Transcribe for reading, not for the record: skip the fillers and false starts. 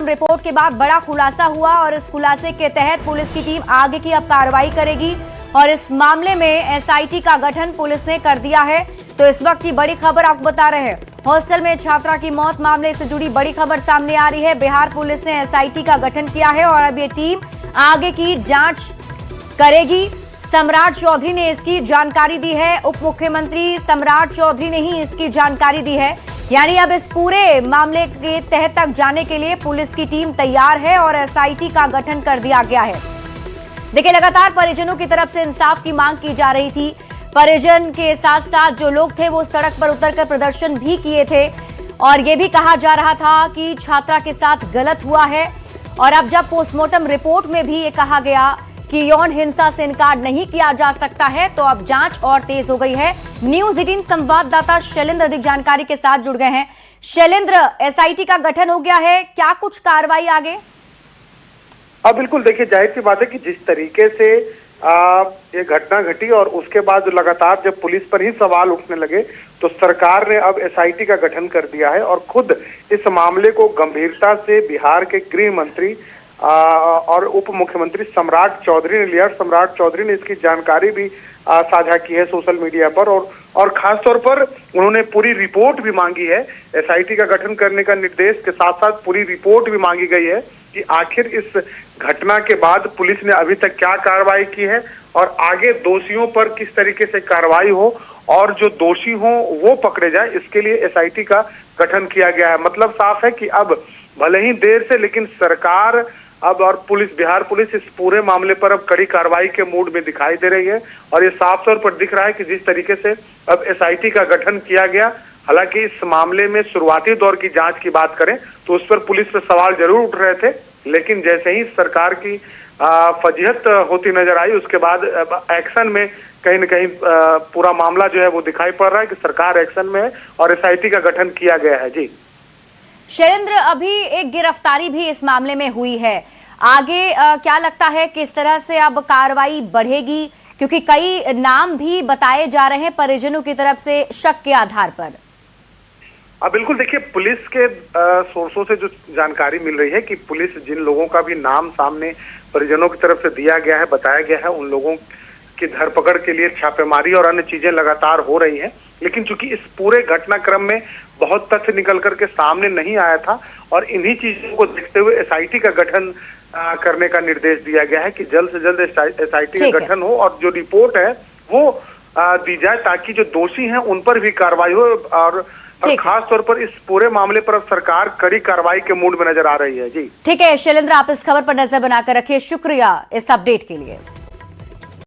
Report के बाद बड़ा खुलासा हुआ और इस खुलासे के तहत पुलिस की टीम आगे की अब कार्रवाई करेगी और इस मामले में एसआईटी का गठन पुलिस ने कर दिया है। तो इस वक्त की बड़ी खबर आपको बता रहे हैं, हॉस्टल में छात्रा की मौत मामले से जुड़ी बड़ी खबर सामने आ रही है। बिहार पुलिस ने एसआईटी का गठन किया है और अब ये टीम आगे की जांच करेगी। सम्राट चौधरी ने इसकी जानकारी दी है, उप मुख्यमंत्री सम्राट चौधरी ने ही इसकी जानकारी दी है। यानी अब इस पूरे मामले के तह तक जाने के लिए पुलिस की टीम तैयार है और एसआईटी का गठन कर दिया गया है। देखिए, लगातार परिजनों की तरफ से इंसाफ की मांग की जा रही थी। परिजन के साथ साथ जो लोग थे वो सड़क पर उतरकर प्रदर्शन भी किए थे और ये भी कहा जा रहा था कि छात्रा के साथ गलत हुआ है। और अब जब पोस्टमार्टम रिपोर्ट में भी ये कहा गया कि यौन हिंसा से इनकार नहीं किया जा सकता है, तो अब जांच और तेज हो गई है। न्यूज़ 18 संवाददाता शैलेंद्र अधिक जानकारी के साथ जुड़ गए हैं। शैलेंद्र, एसआईटी का गठन हो गया है, क्या कुछ कार्रवाई आगे? बिल्कुल, देखिए, जाहिर सी बात है कि जिस तरीके से ये घटना घटी और उसके बाद लगातार जब पुलिस पर ही सवाल उठने लगे तो सरकार ने अब एसआईटी का गठन कर दिया है और खुद इस मामले को गंभीरता से बिहार के गृह मंत्री और उप मुख्यमंत्री सम्राट चौधरी ने लिया। सम्राट चौधरी ने इसकी जानकारी भी साझा की है सोशल मीडिया पर और खास तौर पर उन्होंने पूरी रिपोर्ट भी मांगी है। एसआईटी का गठन करने का निर्देश के साथ साथ पूरी रिपोर्ट भी मांगी गई है कि आखिर इस घटना के बाद पुलिस ने अभी तक क्या कार्रवाई की है और आगे दोषियों पर किस तरीके से कार्रवाई हो और जो दोषी हो वो पकड़े जाए, इसके लिए एसआईटी का गठन किया गया है। मतलब साफ है कि अब भले ही देर से, लेकिन सरकार अब और पुलिस, बिहार पुलिस इस पूरे मामले पर अब कड़ी कार्रवाई के मूड में दिखाई दे रही है और ये साफ तौर पर दिख रहा है कि जिस तरीके से अब एसआईटी का गठन किया गया, हालांकि इस मामले में शुरुआती दौर की जांच की बात करें तो उस पर पुलिस पर सवाल जरूर उठ रहे थे, लेकिन जैसे ही सरकार की फजीहत होती नजर आई उसके बाद एक्शन में कहीं न कहीं पूरा मामला जो है वो दिखाई पड़ रहा है कि सरकार एक्शन में है और एसआईटी का गठन किया गया है। जी शैलेंद्र, अभी एक गिरफ्तारी भी इस मामले में हुई है, आगे क्या लगता है किस तरह से अब कार्रवाई बढ़ेगी, क्योंकि कई नाम भी बताए जा रहे हैं परिजनों की तरफ से शक के आधार पर? बिल्कुल, देखिए, पुलिस के सोर्सों से जो जानकारी मिल रही है कि पुलिस जिन लोगों का भी नाम सामने परिजनों की तरफ से दिया गया है, बताया गया है, उन लोगों की धरपकड़ के लिए छापेमारी और अन्य चीजें लगातार हो रही हैं। लेकिन चूंकि इस पूरे घटनाक्रम में बहुत तथ्य निकल करके सामने नहीं आया था और इन्हीं चीजों को देखते हुए एसआईटी का गठन करने का निर्देश दिया गया है कि जल्द से जल्द एसआईटी का गठन हो और जो रिपोर्ट है वो दी जाए ताकि जो दोषी हैं उन पर भी कार्रवाई हो और खास तौर पर इस पूरे मामले पर अब सरकार कड़ी कार्रवाई के मूड में नजर आ रही है। जी ठीक है शैलेंद्र, आप इस खबर पर नजर बनाकर रखिए। शुक्रिया इस अपडेट के लिए।